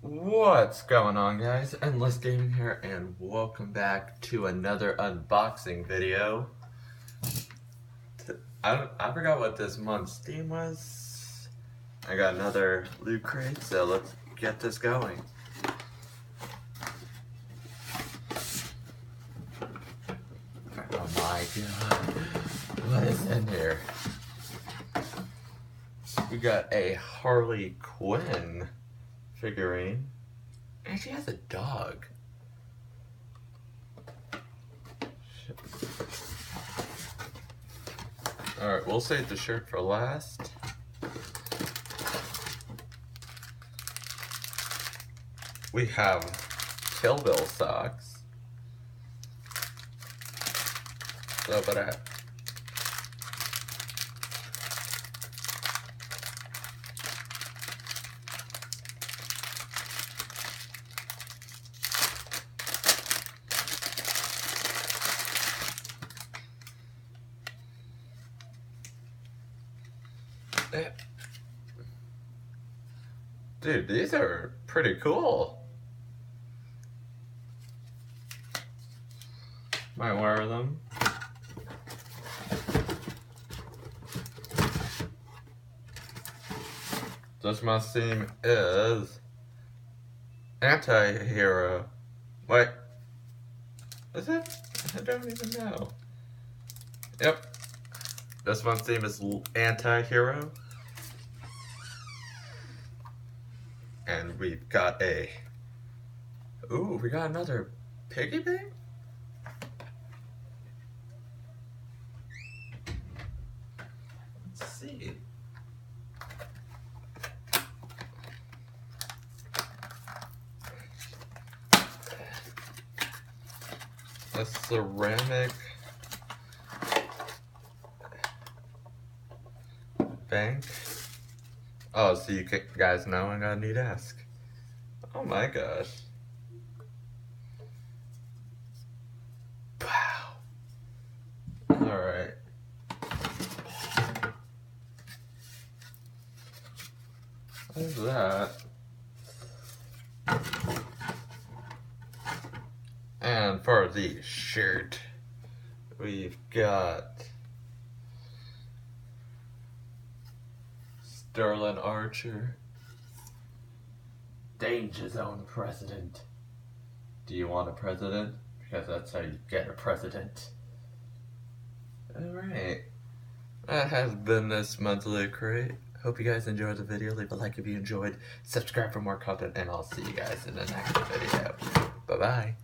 What's going on, guys? Endless Gaming here, and welcome back to another unboxing video. I forgot what this month's theme was. I got another loot crate, so let's get this going. Oh my god, what is in here? We got a Harley Quinn figurine, and she has a dog. Alright, we'll save the shirt for last. We have Kill Bill socks. So, but dude, these are pretty cool. Might wear them. This must seem is anti-hero. Wait, is it? I don't even know. Yep. This one's theme is anti-hero. And we've got we got another piggy bank? Let's see. A ceramic bank. Oh, so you guys know I got a new desk. Oh my gosh. Wow. Alright. What's that? And for the shirt, we've got Sterling Archer. Danger Zone President. Do you want a president? Because that's how you get a president. Alright. That has been this monthly crate. Hope you guys enjoyed the video. Leave a like if you enjoyed. Subscribe for more content, and I'll see you guys in the next video. Bye-bye.